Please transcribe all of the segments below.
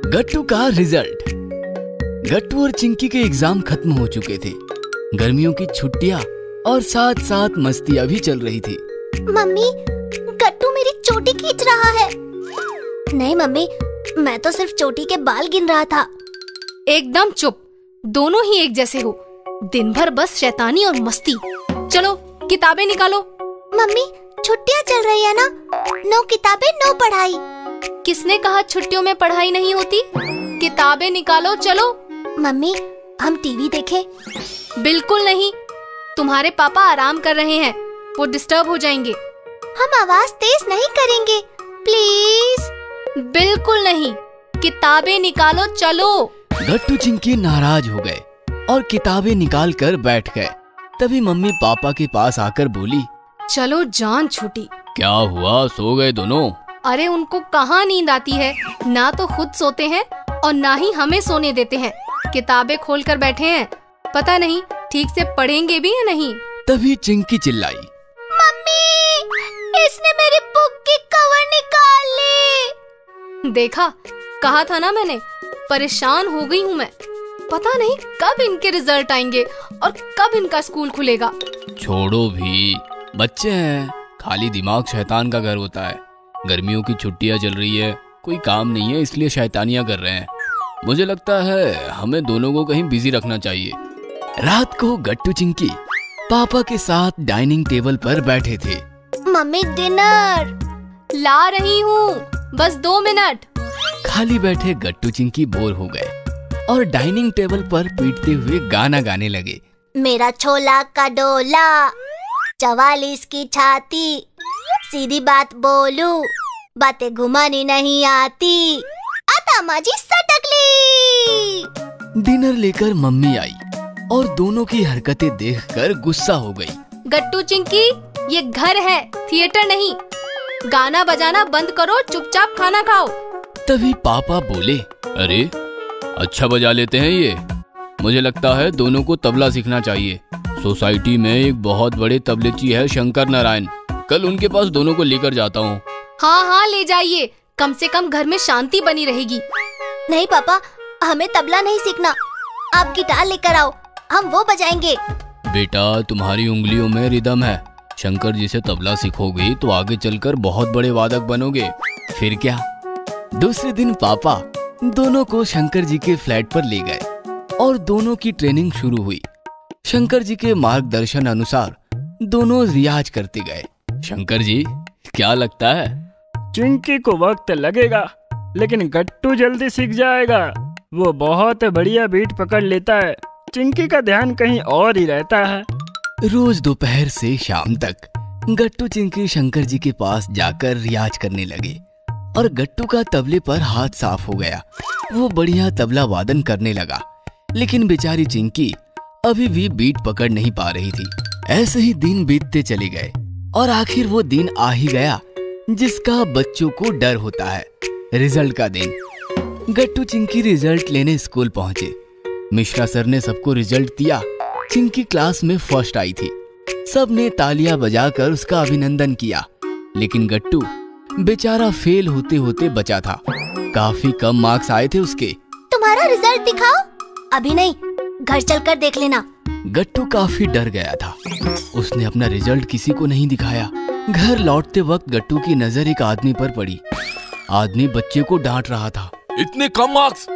गट्टू का रिजल्ट। गट्टू और चिंकी के एग्जाम खत्म हो चुके थे। गर्मियों की छुट्टियां और साथ साथ मस्तियां भी चल रही थी। मम्मी, गट्टू मेरी चोटी खींच रहा है। नहीं मम्मी, मैं तो सिर्फ चोटी के बाल गिन रहा था। एकदम चुप, दोनों ही एक जैसे हो। दिन भर बस शैतानी और मस्ती। चलो किताबें निकालो। मम्मी, छुट्टियां चल रही है ना, नो किताबें नो पढ़ाई। किसने कहा छुट्टियों में पढ़ाई नहीं होती? किताबें निकालो चलो। मम्मी, हम टीवी देखें? बिल्कुल नहीं, तुम्हारे पापा आराम कर रहे हैं, वो डिस्टर्ब हो जाएंगे। हम आवाज तेज नहीं करेंगे, प्लीज। बिल्कुल नहीं, किताबें निकालो चलो। गट्टू चिंकी नाराज हो गए और किताबें निकाल कर बैठ गए। तभी मम्मी पापा के पास आकर बोली, चलो जान छूटी। क्या हुआ, सो गए दोनों? अरे उनको कहाँ नींद आती है, ना तो खुद सोते हैं और ना ही हमें सोने देते हैं। किताबें खोल कर बैठे हैं, पता नहीं ठीक से पढ़ेंगे भी या नहीं। तभी चिंकी चिल्लाई, मम्मी, इसने मेरी बुक की कवर निकाल ली। देखा, कहा था ना मैंने, परेशान हो गई हूँ मैं। पता नहीं कब इनके रिजल्ट आएंगे और कब इनका स्कूल खुलेगा। छोड़ो भी, बच्चे हैं, खाली दिमाग शैतान का घर होता है। गर्मियों की छुट्टियां चल रही है, कोई काम नहीं है, इसलिए शैतानियां कर रहे हैं। मुझे लगता है हमें दोनों को कहीं बिजी रखना चाहिए। रात को गट्टू चिंकी पापा के साथ डाइनिंग टेबल पर बैठे थे। मम्मी, डिनर ला रही हूँ, बस 2 मिनट। खाली बैठे गट्टू चिंकी बोर हो गए और डाइनिंग टेबल पर पीटते हुए गाना गाने लगे। मेरा छोला का डोला, 44 की छाती, सीधी बात बोलूं, बातें घुमानी नहीं आती, आता माजी सटकली। डिनर लेकर मम्मी आई और दोनों की हरकतें देखकर गुस्सा हो गई। गट्टू चिंकी, ये घर है, थिएटर नहीं। गाना बजाना बंद करो, चुपचाप खाना खाओ। तभी पापा बोले, अरे अच्छा बजा लेते हैं ये। मुझे लगता है दोनों को तबला सीखना चाहिए। सोसाइटी में एक बहुत बड़े तबलेची है, शंकर नारायण। कल उनके पास दोनों को लेकर जाता हूँ। हाँ हाँ, ले जाइए, कम से कम घर में शांति बनी रहेगी। नहीं पापा, हमें तबला नहीं सीखना, आप गिटार लेकर आओ, हम वो बजाएंगे। बेटा, तुम्हारी उंगलियों में रिदम है। शंकर जी से तबला सीखोगी तो आगे चलकर बहुत बड़े वादक बनोगे। फिर क्या। दूसरे दिन पापा दोनों को शंकर जी के फ्लैट पर ले गए और दोनों की ट्रेनिंग शुरू हुई। शंकर जी के मार्गदर्शन अनुसार दोनों रियाज करते गए। शंकर जी, क्या लगता है? चिंकी को वक्त लगेगा, लेकिन गट्टू जल्दी सीख जाएगा। वो बहुत बढ़िया बीट पकड़ लेता है, चिंकी का ध्यान कहीं और ही रहता है। रोज दोपहर से शाम तक गट्टू चिंकी शंकर जी के पास जाकर रियाज करने लगे और गट्टू का तबले पर हाथ साफ हो गया। वो बढ़िया तबला वादन करने लगा, लेकिन बेचारी चिंकी अभी भी बीट पकड़ नहीं पा रही थी। ऐसे ही दिन बीतते चले गए और आखिर वो दिन आ ही गया जिसका बच्चों को डर होता है, रिजल्ट का दिन। गट्टू चिंकी रिजल्ट लेने स्कूल पहुंचे। मिश्रा सर ने सबको रिजल्ट दिया। चिंकी क्लास में फर्स्ट आई थी। सब ने तालियां बजाकर उसका अभिनंदन किया, लेकिन गट्टू बेचारा फेल होते होते बचा था। काफी कम मार्क्स आए थे उसके। तुम्हारा रिजल्ट दिखाओ। अभी नहीं, घर चलकर देख लेना। गट्टू काफी डर गया था। उसने अपना रिजल्ट किसी को नहीं दिखाया। घर लौटते वक्त गट्टू की नजर एक आदमी पर पड़ी। आदमी बच्चे को डांट रहा था। इतने कम मार्क्स,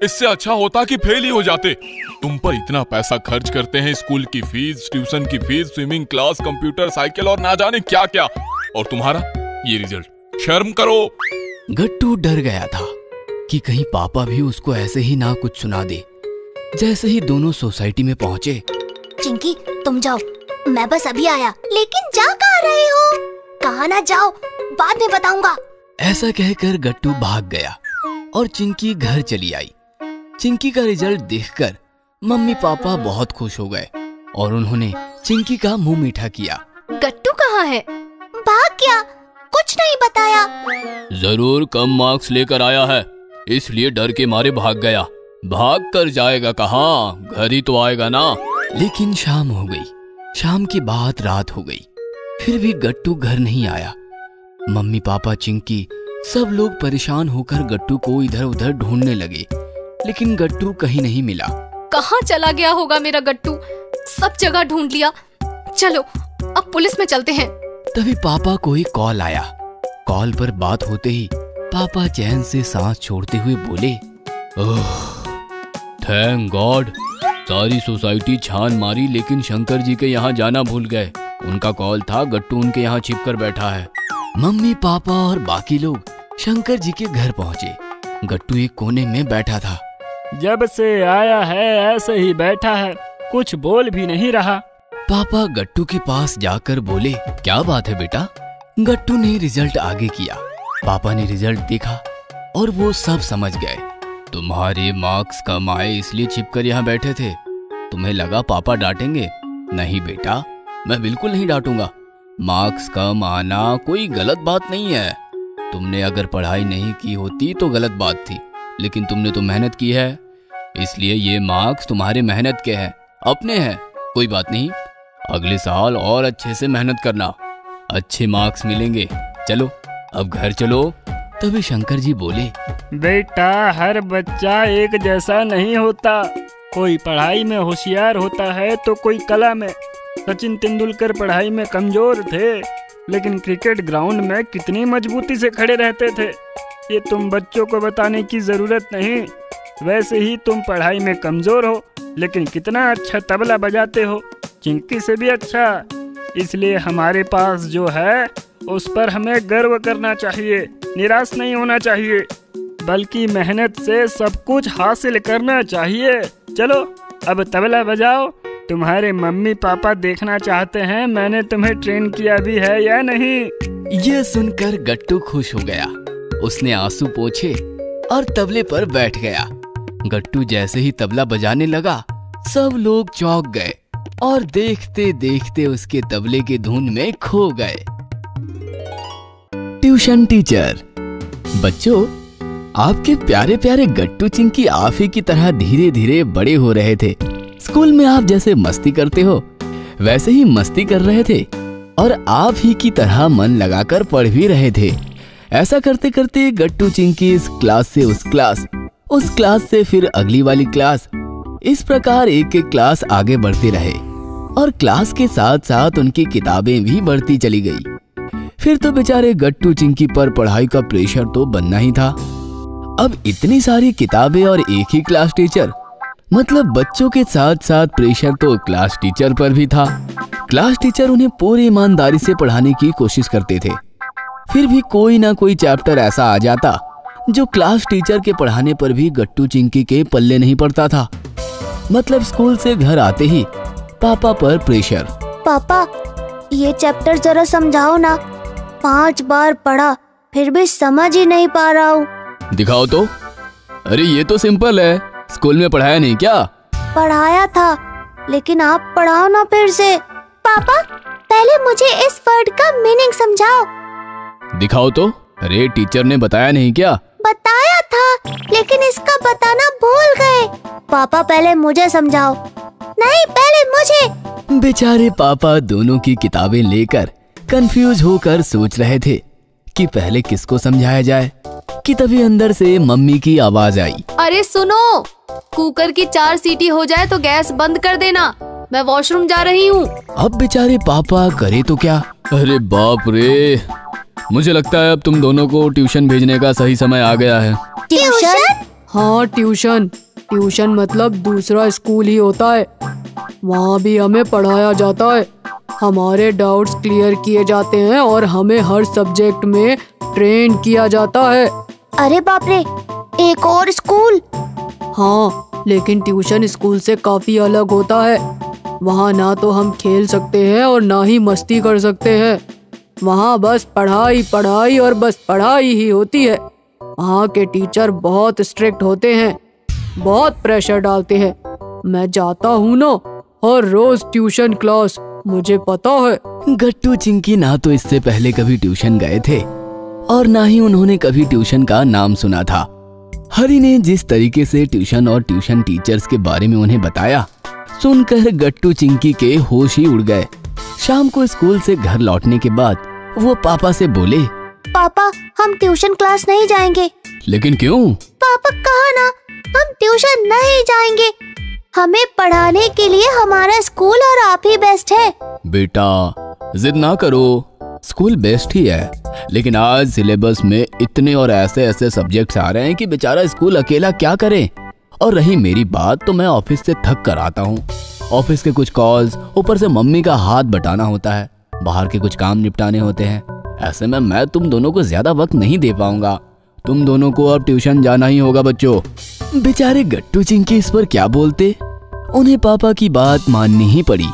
इससे अच्छा होता कि फेल ही हो जाते। तुम पर इतना पैसा खर्च करते हैं, स्कूल की फीस, ट्यूशन की fees, swimming class, computer, cycle और ना जाने क्या क्या, और तुम्हारा ये रिजल्ट। शर्म करो। गट्टू डर गया था कि कहीं पापा भी उसको ऐसे ही ना कुछ सुना दे। जैसे ही दोनों सोसाइटी में पहुंचे, चिंकी तुम जाओ, मैं बस अभी आया। लेकिन जा कहाँ रहे हो? कहाँ ना जाओ, बाद में बताऊंगा। ऐसा कहकर गट्टू भाग गया और चिंकी घर चली आई। चिंकी का रिजल्ट देखकर मम्मी पापा बहुत खुश हो गए और उन्होंने चिंकी का मुंह मीठा किया। गट्टू कहाँ है? भाग गया, कुछ नहीं बताया। जरूर कम मार्क्स लेकर आया है, इसलिए डर के मारे भाग गया। भाग कर जाएगा कहाँ, घर ही तो आएगा ना। लेकिन शाम हो गई। शाम के बाद रात हो गई, फिर भी गट्टू घर नहीं आया। मम्मी पापा चिंकी सब लोग परेशान होकर गट्टू को इधर उधर ढूंढने लगे, लेकिन गट्टू कहीं नहीं मिला। कहाँ चला गया होगा मेरा गट्टू? सब जगह ढूंढ लिया। चलो अब पुलिस में चलते हैं। तभी पापा को ही कॉल आया। कॉल पर बात होते ही पापा चैन से सांस छोड़ते हुए बोले, ओह थैंक गॉड, सारी सोसाइटी छान मारी लेकिन शंकर जी के यहाँ जाना भूल गए। उनका कॉल था, गट्टू उनके यहाँ छिप कर बैठा है। मम्मी पापा और बाकी लोग शंकर जी के घर पहुँचे। गट्टू एक कोने में बैठा था। जब से आया है ऐसे ही बैठा है, कुछ बोल भी नहीं रहा। पापा गट्टू के पास जाकर बोले, क्या बात है बेटा? गट्टू ने रिजल्ट आगे किया। पापा ने रिजल्ट देखा और वो सब समझ गए। तुम्हारे मार्क्स कम आए इसलिए छिपकर यहाँ बैठे थे। तुम्हें लगा पापा डांटेंगे? नहीं बेटा, मैं बिल्कुल नहीं डांटूंगा। मार्क्स कम आना कोई गलत बात नहीं है। तुमने अगर पढ़ाई नहीं की होती तो गलत बात थी, लेकिन तुमने तो मेहनत की है, इसलिए ये मार्क्स तुम्हारे मेहनत के हैं, अपने हैं। कोई बात नहीं, अगले साल और अच्छे से मेहनत करना, अच्छे मार्क्स मिलेंगे। चलो अब घर चलो। तभी शंकर जी बोले, बेटा हर बच्चा एक जैसा नहीं होता। कोई पढ़ाई में होशियार होता है तो कोई कला में। सचिन तेंदुलकर पढ़ाई में कमजोर थे, लेकिन क्रिकेट ग्राउंड में कितनी मजबूती से खड़े रहते थे। ये तुम बच्चों को बताने की जरूरत नहीं। वैसे ही तुम पढ़ाई में कमजोर हो, लेकिन कितना अच्छा तबला बजाते हो, चिंकी से भी अच्छा। इसलिए हमारे पास जो है उस पर हमें गर्व करना चाहिए, निराश नहीं होना चाहिए, बल्कि मेहनत से सब कुछ हासिल करना चाहिए। चलो अब तबला बजाओ। तुम्हारे मम्मी पापा देखना चाहते हैं मैंने तुम्हें ट्रेन किया भी है या नहीं। ये सुनकर गट्टू खुश हो गया। उसने आंसू पोंछे और तबले पर बैठ गया। गट्टू जैसे ही तबला बजाने लगा, सब लोग चौंक गए और देखते देखते उसके तबले की धुन में खो गए। Tuition teacher. बच्चों, आपके प्यारे प्यारे गट्टू चिंकी आप ही की तरह धीरे धीरे बड़े हो रहे थे। स्कूल में आप जैसे मस्ती करते हो वैसे ही मस्ती कर रहे थे और आप ही की तरह मन लगाकर पढ़ भी रहे थे। ऐसा करते करते गट्टू चिंकी इस क्लास से उस क्लास से फिर अगली वाली क्लास, इस प्रकार एक एक क्लास आगे बढ़ते रहे और क्लास के साथ साथ उनकी किताबें भी बढ़ती चली गई। फिर तो बेचारे गट्टू चिंकी पर पढ़ाई का प्रेशर तो बनना ही था। अब इतनी सारी किताबें और एक ही क्लास टीचर, मतलब बच्चों के साथ साथ प्रेशर तो क्लास टीचर पर भी था। क्लास टीचर उन्हें पूरी ईमानदारी से पढ़ाने की कोशिश करते थे, फिर भी कोई ना कोई चैप्टर ऐसा आ जाता जो क्लास टीचर के पढ़ाने पर भी गट्टू चिंकी के पल्ले नहीं पड़ता था। मतलब स्कूल से घर आते ही पापा पर प्रेशर। पापा ये चैप्टर जरा समझाओ ना, 5 बार पढ़ा फिर भी समझ ही नहीं पा रहा हूँ। दिखाओ तो। अरे ये तो सिंपल है, स्कूल में पढ़ाया नहीं क्या? पढ़ाया था, लेकिन आप पढ़ाओ ना फिर से। पापा पहले मुझे इस वर्ड का मीनिंग समझाओ। दिखाओ तो। अरे टीचर ने बताया नहीं क्या? बताया था, लेकिन इसका बताना भूल गए। पापा पहले मुझे समझाओ। नहीं, पहले मुझे। बेचारे पापा दोनों की किताबें लेकर कंफ्यूज होकर सोच रहे थे कि पहले किसको समझाया जाए, कि तभी अंदर से मम्मी की आवाज आई। अरे सुनो, कुकर की 4 सीटी हो जाए तो गैस बंद कर देना, मैं वॉशरूम जा रही हूँ। अब बेचारे पापा करे तो क्या? अरे बाप रे, मुझे लगता है अब तुम दोनों को ट्यूशन भेजने का सही समय आ गया है। ट्यूशन? हाँ ट्यूशन। ट्यूशन मतलब दूसरा स्कूल ही होता है। वहाँ भी हमें पढ़ाया जाता है, हमारे डाउट्स क्लियर किए जाते हैं और हमें हर सब्जेक्ट में ट्रेन किया जाता है। अरे बाप रे, एक और स्कूल? हाँ, लेकिन ट्यूशन स्कूल से काफी अलग होता है। वहाँ ना तो हम खेल सकते हैं और ना ही मस्ती कर सकते हैं। वहाँ बस पढ़ाई पढ़ाई और बस पढ़ाई ही होती है। वहाँ के टीचर बहुत स्ट्रिक्ट होते हैं, बहुत प्रेशर डालते हैं। मैं जाता हूँ ना हर रोज ट्यूशन क्लास, मुझे पता है। गट्टू चिंकी ना तो इससे पहले कभी ट्यूशन गए थे और ना ही उन्होंने कभी ट्यूशन का नाम सुना था। हरी ने जिस तरीके से ट्यूशन और ट्यूशन टीचर्स के बारे में उन्हें बताया, सुनकर गट्टू चिंकी के होश ही उड़ गए। शाम को स्कूल से घर लौटने के बाद वो पापा से बोले, पापा हम ट्यूशन क्लास नहीं जाएंगे। लेकिन क्यों? पापा कहा ना, हम ट्यूशन नहीं जाएंगे। हमें पढ़ाने के लिए हमारा स्कूल और आप ही बेस्ट है। बेटा जिद ना करो, स्कूल बेस्ट ही है, लेकिन आज सिलेबस में इतने और ऐसे ऐसे सब्जेक्ट्स आ रहे हैं कि बेचारा स्कूल अकेला क्या करे। और रही मेरी बात तो मैं ऑफिस से थक कर आता हूँ। ऑफिस के कुछ कॉल्स, ऊपर से मम्मी का हाथ बटाना होता है, बाहर के कुछ काम निपटाने होते हैं। ऐसे में मैं तुम दोनों को ज्यादा वक्त नहीं दे पाऊंगा। तुम दोनों को अब ट्यूशन जाना ही होगा बच्चों। बेचारे गट्टू चिंकी इस पर क्या बोलते, उन्हें पापा की बात माननी ही पड़ी।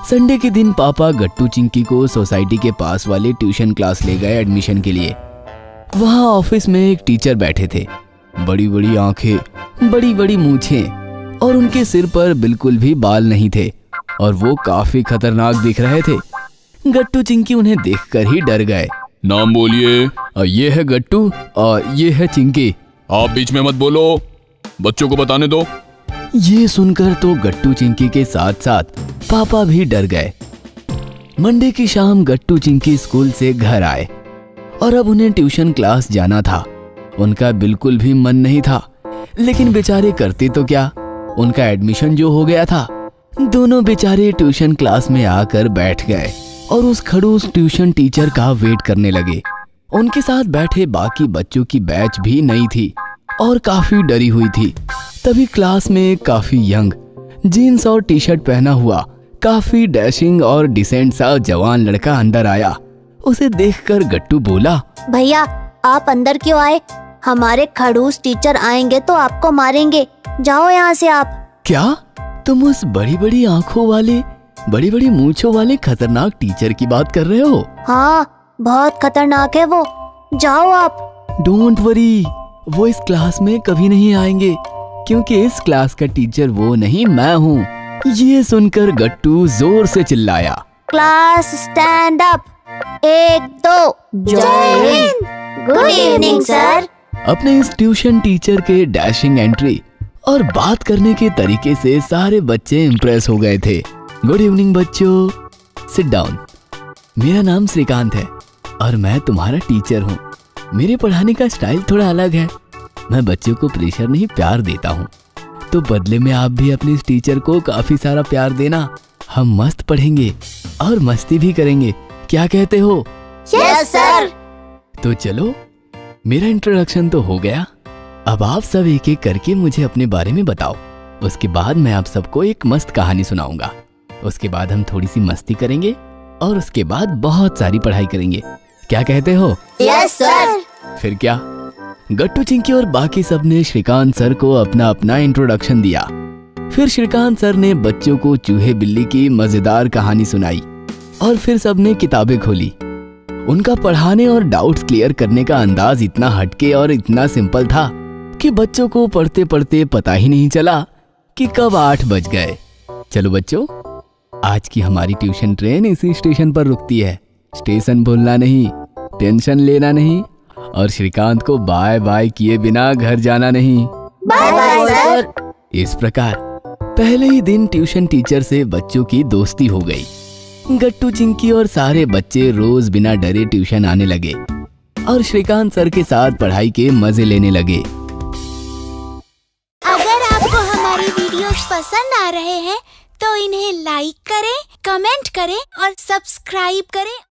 संडे के दिन पापा गट्टू चिंकी को सोसाइटी के पास वाले ट्यूशन क्लास ले गए एडमिशन के लिए। वहाँ ऑफिस में एक टीचर बैठे थे, बड़ी बड़ी आंखें, बड़ी बड़ी मूछें और उनके सिर पर बिल्कुल भी बाल नहीं थे और वो काफी खतरनाक दिख रहे थे। गट्टू चिंकी उन्हें देखकर ही डर गए। नाम बोलिए। ये है गट्टू और ये है चिंकी। आप बीच में मत बोलो, बच्चों को बताने दो। ये सुनकर तो गट्टू चिंकी के साथ साथ पापा भी डर गए। मंडे की शाम गट्टू चिंकी स्कूल से घर आए और अब उन्हें ट्यूशन क्लास जाना था। उनका बिल्कुल भी मन नहीं था, लेकिन बेचारे करते तो क्या, उनका एडमिशन जो हो गया था। दोनों बेचारे ट्यूशन क्लास में आकर बैठ गए और उस खड़ूस ट्यूशन टीचर का वेट करने लगे। उनके साथ बैठे बाकी बच्चों की बैच भी नई थी और काफी डरी हुई थी। तभी क्लास में एक काफी यंग, जीन्स और टी शर्ट पहना हुआ, काफी डैशिंग और डिसेंट सा जवान लड़का अंदर आया। उसे देखकर गट्टू बोला, भैया आप अंदर क्यों आए? हमारे खड़ूस टीचर आएंगे तो आपको मारेंगे, जाओ यहाँ से आप। क्या तुम उस बड़ी बड़ी आंखों वाले, बड़ी बड़ी मूंछों वाले खतरनाक टीचर की बात कर रहे हो? हाँ बहुत खतरनाक है वो, जाओ आप। डोंट वरी, वो इस क्लास में कभी नहीं आएंगे, क्योंकि इस क्लास का टीचर वो नहीं, मैं हूँ। ये सुनकर गट्टू जोर से चिल्लाया, क्लास स्टैंड अप, 1 2 जय हिंद, गुड इवनिंग सर। अपने इस ट्यूशन टीचर के डैशिंग एंट्री और बात करने के तरीके से सारे बच्चे इम्प्रेस हो गए थे। गुड इवनिंग बच्चों, सिट डाउन। मेरा नाम श्रीकांत है और मैं तुम्हारा टीचर हूँ। मेरे पढ़ाने का स्टाइल थोड़ा अलग है, मैं बच्चों को प्रेशर नहीं प्यार देता हूँ, तो बदले में आप भी अपने इस टीचर को काफी सारा प्यार देना। हम मस्त पढ़ेंगे और मस्ती भी करेंगे, क्या कहते हो? Yes sir. तो चलो, मेरा इंट्रोडक्शन तो हो गया, अब आप सब एक एक करके मुझे अपने बारे में बताओ। उसके बाद मैं आप सबको एक मस्त कहानी सुनाऊंगा। उसके बाद हम थोड़ी सी मस्ती करेंगे और उसके बाद बहुत सारी पढ़ाई करेंगे, क्या कहते हो? Yes sir. फिर क्या, गट्टू चिंकी और बाकी सब ने श्रीकांत सर को अपना अपना इंट्रोडक्शन दिया। फिर श्रीकांत सर ने बच्चों को चूहे बिल्ली की मजेदार कहानी सुनाई और फिर सबने किताबें खोली। उनका पढ़ाने और डाउट्स क्लियर करने का अंदाज इतना हटके और इतना सिंपल था कि बच्चों को पढ़ते पढ़ते पता ही नहीं चला कि कब 8 बज गए। चलो बच्चों, आज की हमारी ट्यूशन ट्रेन इसी स्टेशन पर रुकती है। स्टेशन भूलना नहीं, टेंशन लेना नहीं और श्रीकांत को बाय बाय किए बिना घर जाना नहीं। Bye bye sir. इस प्रकार पहले ही दिन ट्यूशन टीचर से बच्चों की दोस्ती हो गई। गट्टू चिंकी और सारे बच्चे रोज बिना डरे ट्यूशन आने लगे और श्रीकांत सर के साथ पढ़ाई के मजे लेने लगे। अगर आपको हमारी वीडियोस पसंद आ रहे हैं तो इन्हें लाइक करें, कमेंट करें और सब्सक्राइब करें।